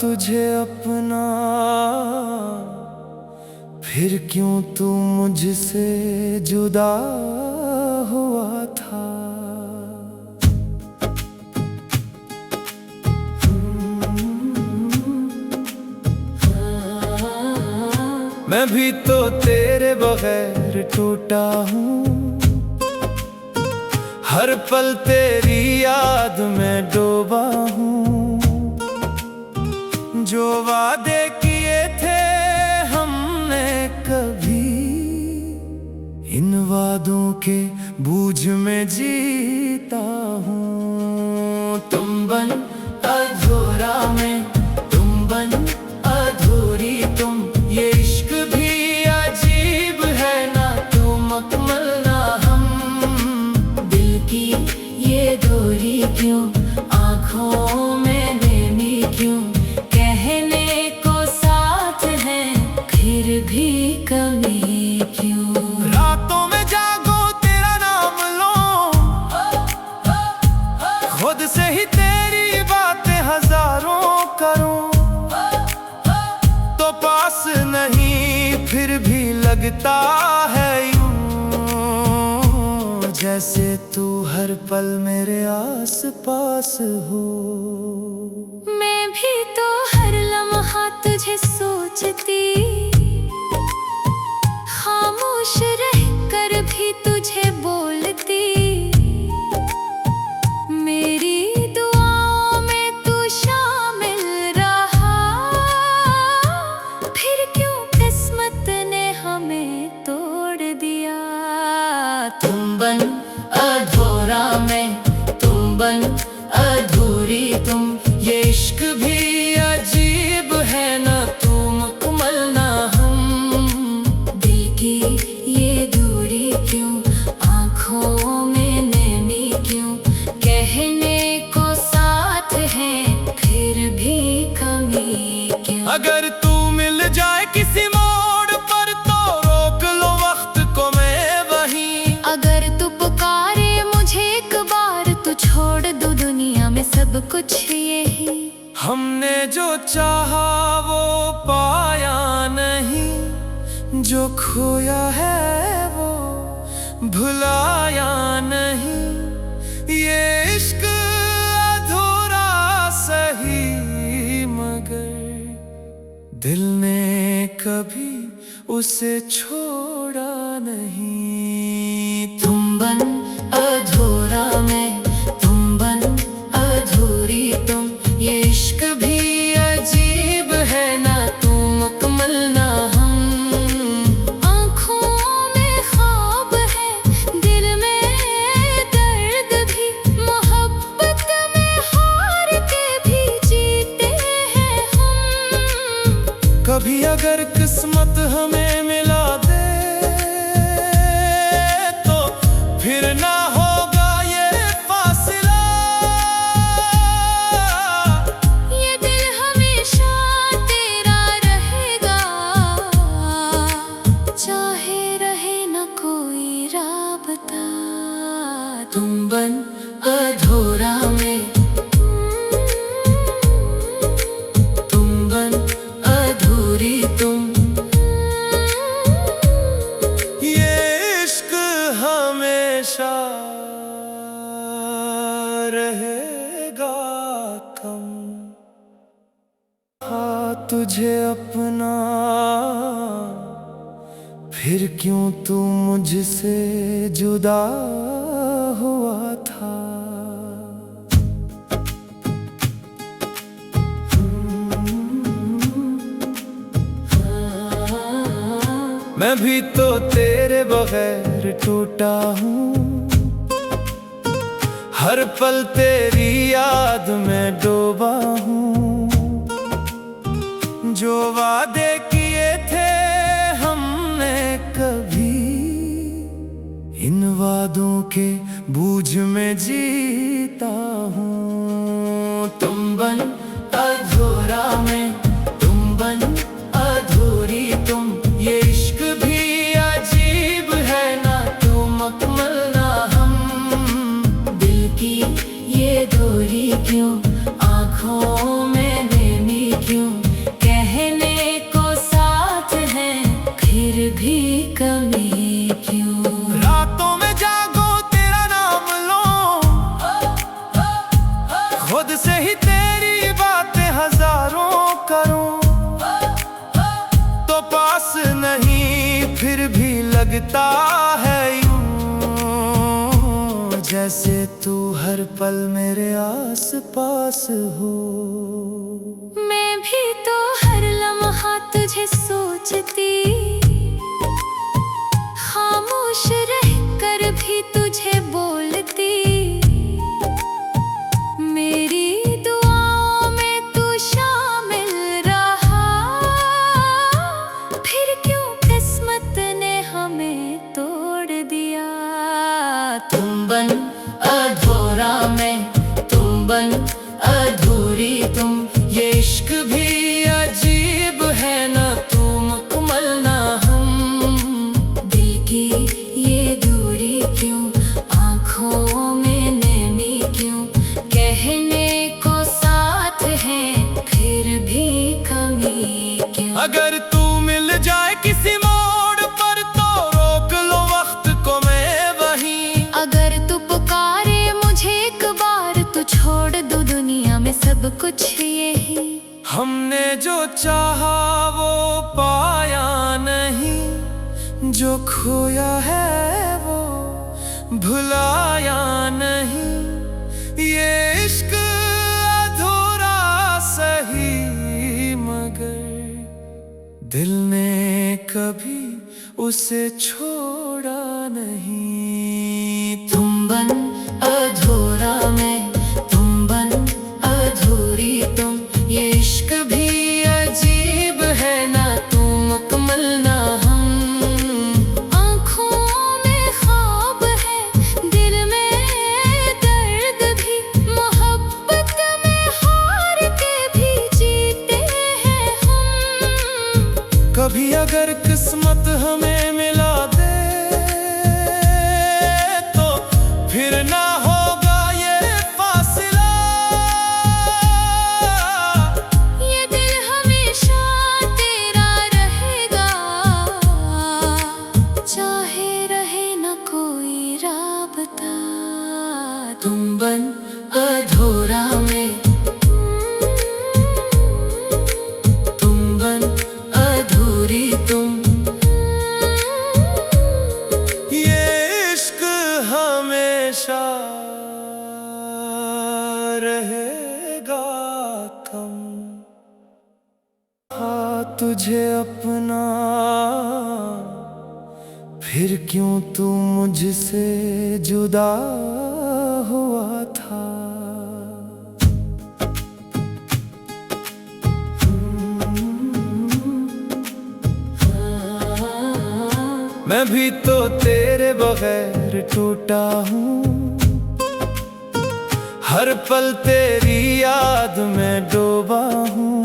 तुझे अपना, फिर क्यों तू मुझसे जुदा हुआ था। मैं भी तो तेरे बगैर टूटा हूँ, हर पल तेरी याद में डूबा हूँ। जो वादे किए थे हमने कभी, इन वादों के बूझ में जीता हूँ। तुम बन अधूरा मैं, तुम बन अधूरी तुम, ये इश्क भी अजीब है ना तू मुकम्मल ना हम। दिल की ये दूरी क्यों, आँखों में नमी क्यों, कहने को साथ है फिर भी कमी क्यों। रातों में जागो तेरा नाम लो, खुद से ही तेरी बातें हजारों करूं, तो पास नहीं फिर भी लगता है यूं, जैसे तू हर पल मेरे आस पास हो। मैं भी तो हर लम्हा तुझे सोचती, खामोश रहकर भी तुझे बोलती। मेरी दुआओं में तू शामिल रहा, फिर क्यों किस्मत ने हमें तोड़ दिया। तुम बन अधूरा मैं, तुम बन अधूरी तुम, ये इश्क भी अजीब है ना तू मुकम्मल ना हम। दिल की ये दूरी क्यों, आँखों में नमी क्यों, कहने को साथ है फिर भी कमी क्यों। अगर तू मिल जाए किसी मोड़ पर तो रोक लो वक्त को मैं वहीं। अगर तू पुकारे मुझे एक बार तो छोड़ दूं दुनिया में सब कुछ यही। हमने जो चाहा वो पाया नहीं, जो खोया है वो भुलाया नहीं। ये इश्क अधूरा सही मगर दिल ने कभी उसे छोड़ा नहीं। तुम बन अधूरा मैं, तुम बन अधूरी तुम, ये इश्क भी अजीब है ना तू मुकम्मल ना हम। आँखों में ख्वाब है, दिल में दर्द भी, मोहब्बत में हार के भी जीते हैं हम। कभी अगर किस्मत हमें मिला दे तो फिर ना होगा ये फासिला। ये दिल हमेशा तेरा रहेगा, चाहे रहे न कोई राबता। तुम बन अधूरा मैं, तुम बन अधूरी तुम, ये इश्क हमेशा रहेगा कम। हाँ तुझे अपना, फिर क्यों तू मुझसे जुदा हुआ था। मैं भी तो तेरे बगैर टूटा हूँ, हर पल तेरी याद में डूबा हूँ। जो वादे किए थे हमने कभी, इन वादों के बूझ में जीता हूँ। तुम बन अधूरा मैं, तुम बन अधूरी तुम, ये इश्क भी अजीब है ना तू मुकम्मल ना हम। दिल की ये दूरी क्यों, आँखों में नमी क्यों, लगता है यूं जैसे तू हर पल मेरे आस पास हो। मैं भी तो हर लम्हा तुझे सोचती, खामोश रह कर भी तुझे बोलती। मेरी दुआओं में तू शामिल रहा, फिर क्यों किस्मत ने हमें तोड़ दिया। तुम बन अधूरा मैं, तुम बन अधूरी तुम, ये इश्क भी अजीब है ना तू मुकम्मल ना हम। दिल की ये दूरी क्यों, आँखों में नमी क्यों, कहने को साथ है फिर भी कमी क्यों। अगर तू मिल जाए किसी मोड़ पर तो रोक लो वक्त को मैं वहीं। अगर तू पुकारे मुझे एक बार, तू छोड़ दो दुनिया में सब कुछ यही। हमने जो चाहा वो पाया नहीं, जो खोया है वो भुलाया नहीं। ये इश्क अधूरा सही मगर दिल ने कभी उसे छोड़ा नहीं। तुम बन अधूरा मैं, तुम बन अधूरी तुम, ये इश्क भी अजीब है ना तू मुकम्मल ना हम। आँखों में ख्वाब है, दिल में दर्द भी, मोहब्बत में हार के भी जीते हैं हम। कभी अगर किस्मत हमें मिला दे तो फिर ना होगा ये फासला। ये दिल हमेशा तेरा रहेगा, चाहे रहे न कोई राबता। तुम बन अधूरा मैं, तुम बन अधूरी तुम, ये इश्क हमेशा रहेगा कम। हाँ तुझे अपना, फिर क्यों तू मुझसे जुदा हुआ था। मैं भी तो तेरे बगैर टूटा हूँ, हर पल तेरी याद में डूबा हूँ।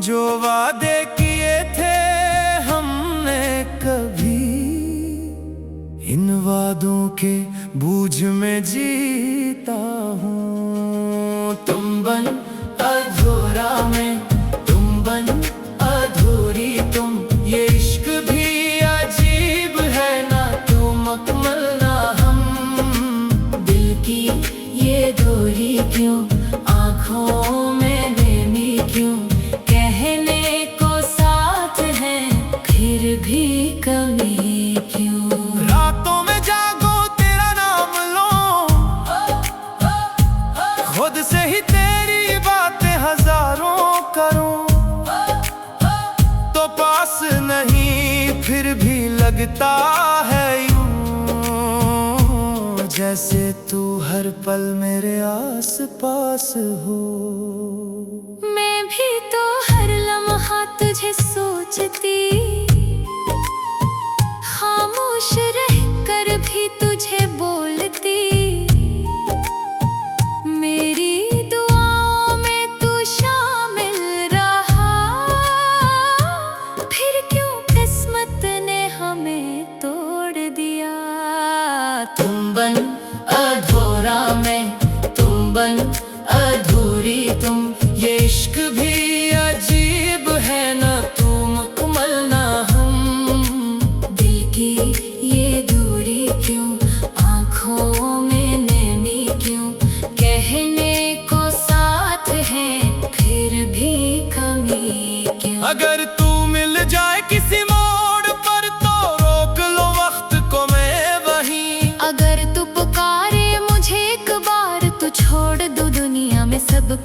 जो वादे किए थे हमने कभी, इन वादों के बूझ में जीता हूँ। तुम बन अधूरा मैं, तुम बन अधूरी तुम, ये इश्क भी अजीब है ना तू मुकम्मल ना हम। दिल की ये दूरी क्यों, आँखों में नमी क्यों, कहने को साथ है फिर भी कमी क्यों। रातों में जागो तेरा नाम लो, खुद से ही तेरी बातें हजारों करूं। तो पास नहीं फिर भी लगता है यूं जैसे तू हर पल मेरे आस पास हो। मैं भी तो हर लम्हा तुझे सोचती, खामोश रह कर भी तुझे बोलती। मेरी दुआओं में तू शामिल रहा, फिर क्यों किस्मत ने हमें तोड़ दिया। तुम बन अधूरा मैं, तुम बन अधूरी तुम, ये इश्क भी अजीब है ना तू मुकम्मल ना हम। दिल की ये दूरी क्यों, आँखों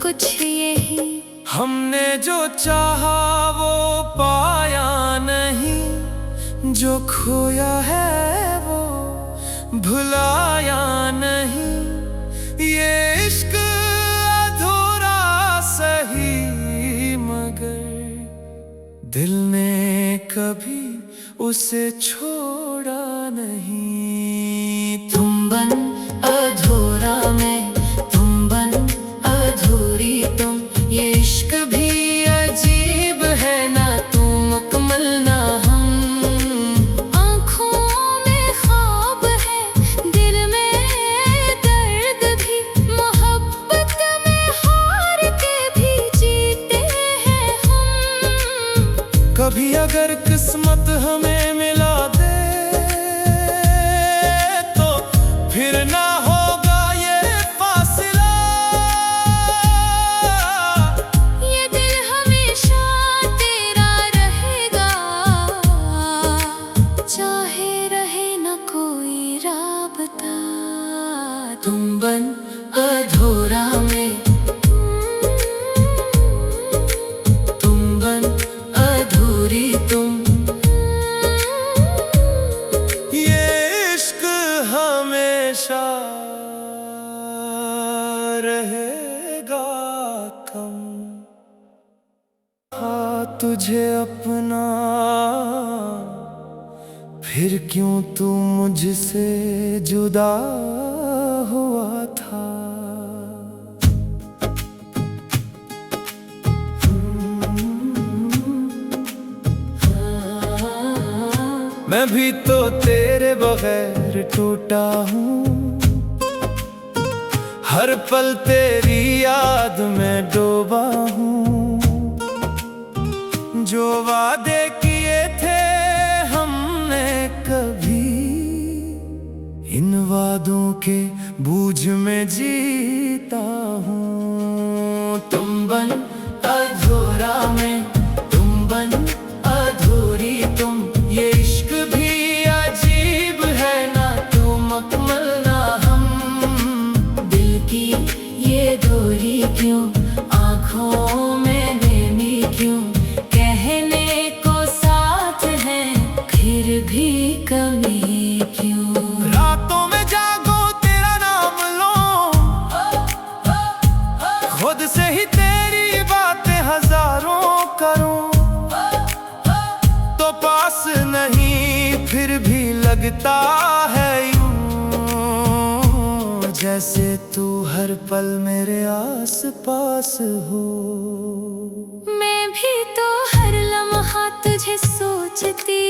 कुछ यही। हमने जो चाहा वो पाया नहीं, जो खोया है वो भुलाया नहीं। ये इश्क अधूरा सही, मगर दिल ने कभी उसे छोड़ा नहीं। तुम बन अधूरा मैं, तुम बन अधूरी तुम। ये इश्क भी अजीब है, ना तू मुकम्मल ना हम। आँखों में ख्वाब है, दिल में दर्द भी। मोहब्बत में हार के भी जीते हैं हम। कभी अगर किस्मत हमें मिला दे तो फिर ना होगा ये फासला। ये दिल हमेशा तेरा रहेगा, चाहे रहे न कोई राबता। तुम बन अधूरा मैं, तुम बन अधूरी तुम। ये इश्क हमेशा रहेगा कम। हाँ तुझे अपना, फिर क्यों तू मुझसे जुदा हुआ था। मैं भी तो तेरे बगैर टूटा हूँ, हर पल तेरी याद में डूबा हूँ। जो वादे किए थे हमने कभी, इन वादों के बूझ में जीता हूँ। तुम बन अधूरा मैं, तुम बन अधूरी तुम। ये इश्क भी अजीब है, ना तू मुकम्मल ना हम। दिल की ये दूरी क्यों, आँखों में नमी क्यों। कहने को साथ है, फिर भी कमी क्यों। रातों में जागो तेरा नाम लो, खुद से ही तेरी बातें हजारों करूं। तो पास नहीं फिर भी लगता है यूं, जैसे तू हर पल मेरे आस पास हो। मैं भी तो हर लम्हा तुझे सोचती,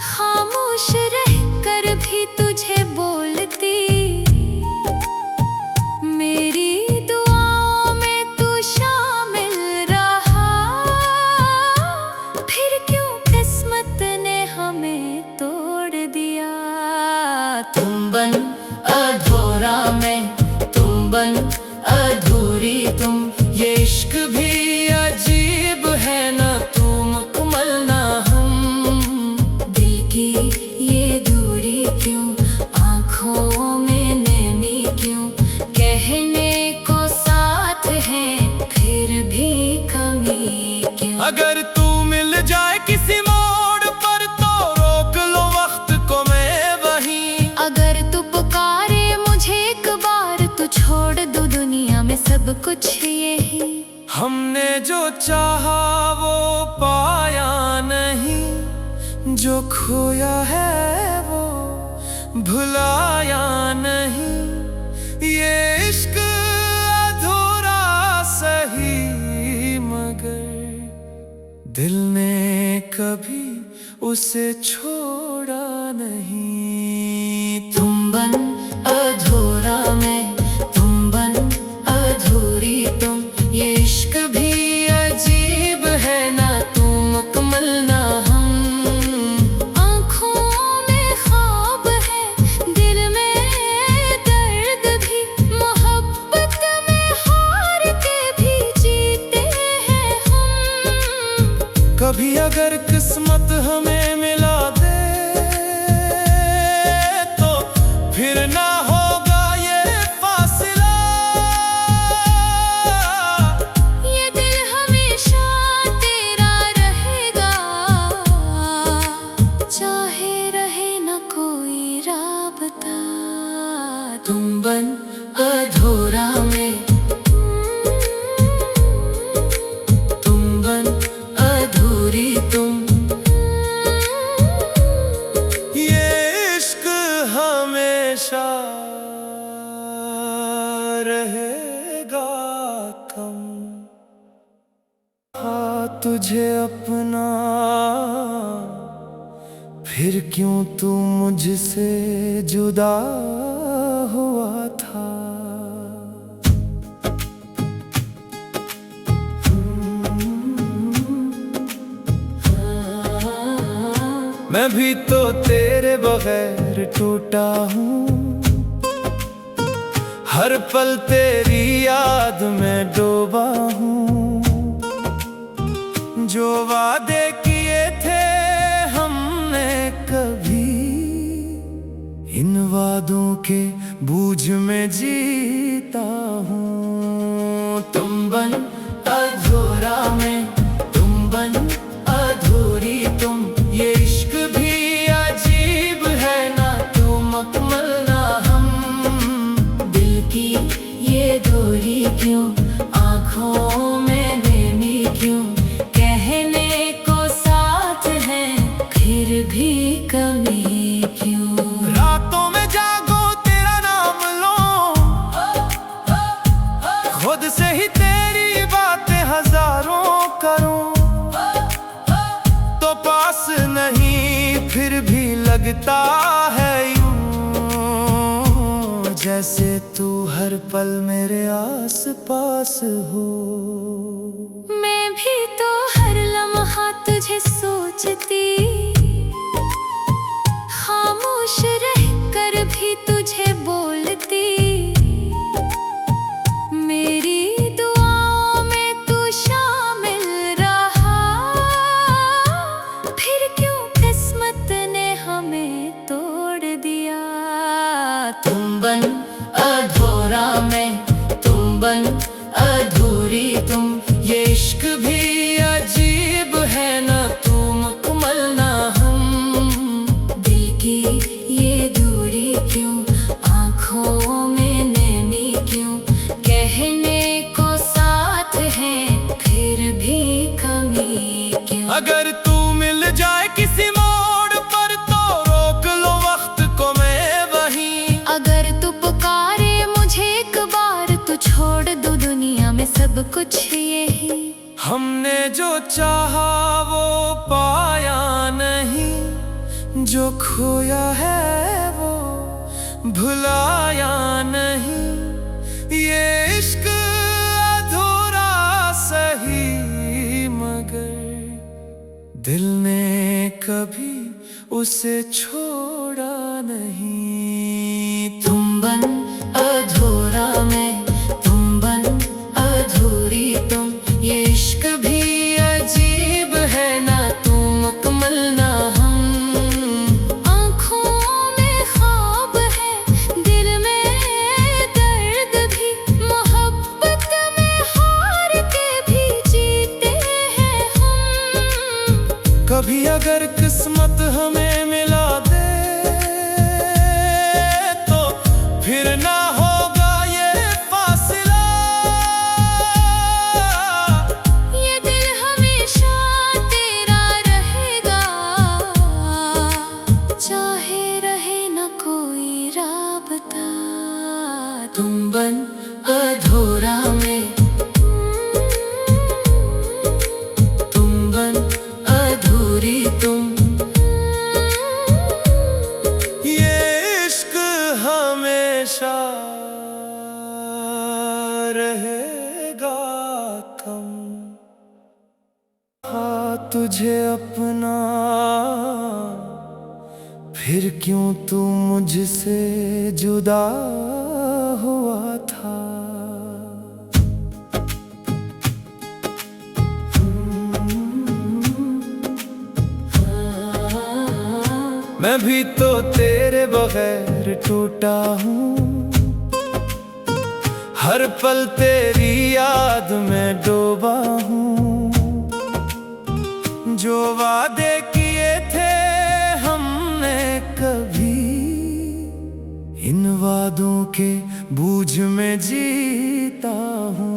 खामोश रहकर भी तुझे बोलती। मेरी दुआओं में तू शामिल रहा, फिर क्यों किस्मत ने हमें तोड़ दिया। तुम बन अधूरा मैं, तुम बन अधूरी तुम। ये इश्क भी अजीब है, ना तू मुकम्मल ना हम। दिल की ये दूरी क्यों, आँखों में नमी क्यों। कहने को साथ है, फिर भी कमी क्यों। अगर तू मिल जाए किसी मोड़ पर तो रोक लो वक्त को मैं वहीं। अगर तू पुकारे मुझे एक बार, तू छोड़ दो दुनिया में सब कुछ यही। हमने जो चाहा वो पाया नहीं, जो खोया है वो भुलाया नहीं। ये इश्क अधूरा सही, मगर दिल ने कभी उसे छोड़ा नहीं। तुम बन अधूरा मैं, तुम बन अधूरी तुम। ये इश्क भी अजीब है, ना तू मुकम्मल ना हम। आँखों में ख्वाब है, दिल में दर्द भी। मोहब्बत में हार के भी जीते हैं हम। कभी अगर किस्मत हमें मिला दे तो फिर ना होगा ये फासला। तुझे अपना, फिर क्यों तू मुझसे जुदा हुआ था। मैं भी तो तेरे बगैर टूटा हूँ, हर पल तेरी याद में डूबा हूँ। जो वादे किए थे हमने कभी, इन वादों के बूझ में जीता हूँ। तुम बन अधूरा मैं, तुम बन अधूरी तुम, ये इश्क भी अजीब है ना तू मुकम्मल ना हम। दिल की ये दूरी क्यों, आँखों में नमी क्यों, कहने को साथ है फिर भी कमी क्यों। रातों में जागो तेरा नाम लो, खुद से ही तेरी बातें हजारों करूं, तो पास नहीं फिर भी लगता है यूं, जैसे तू हर पल मेरे आस पास हो। मैं भी तो हर लम्हा तुझे सोचती, खामोश रहकर भी तुझे बोलती। मेरी दुआओं में तू शामिल रहा, फिर क्यों किस्मत ने हमें तोड़ दिया। तुम बन अधूरा मैं, तुम बन अधूरी तुम, ये इश्क भी अजीब है ना तू मुकम्मल ना हम। दिल की ये दूरी क्यों, आँखों में नमी क्यों, कहने को साथ है फिर भी कमी क्यों। अगर तू मिल जाए किसी मोड़ पर तो रोक लो वक्त को मैं वहीं। अगर तू पुकारे मुझे एक बार, तो छोड़ दो दुनिया में सब कुछ यही। हमने जो चाहा वो पाया नहीं, जो खोया है वो भुलाया नहीं। ये इश्क अधूरा सही, मगर दिल ने कभी उसे छोड़ा नहीं। तुम बन अधूरा मैं, तुम बन अधूरी तुम, ये इश्क भी अजीब है ना तू मुकम्मल ना हम। आँखों में ख्वाब है, दिल में दर्द भी, मोहब्बत में हार के भी जीते हैं हम। कभी अगर किस्मत हमें मिला दे तो फिर ना होगा ये फासला। ये दिल हमेशा तेरा रहेगा, चाहे रहे न कोई राबता। तुम बन अधूरा मैं, तुम बन अधूरी तुम, ये इश्क हमेशा रहेगा कम। हाँ तुझे अपना, फिर क्यों तू मुझसे जुदा हुआ था। मैं भी तो तेरे बगैर टूटा हूँ, हर पल तेरी याद में डूबा हूँ। जो वादे किए थे हमने कभी, इन वादों के बूझ में जीता हूँ।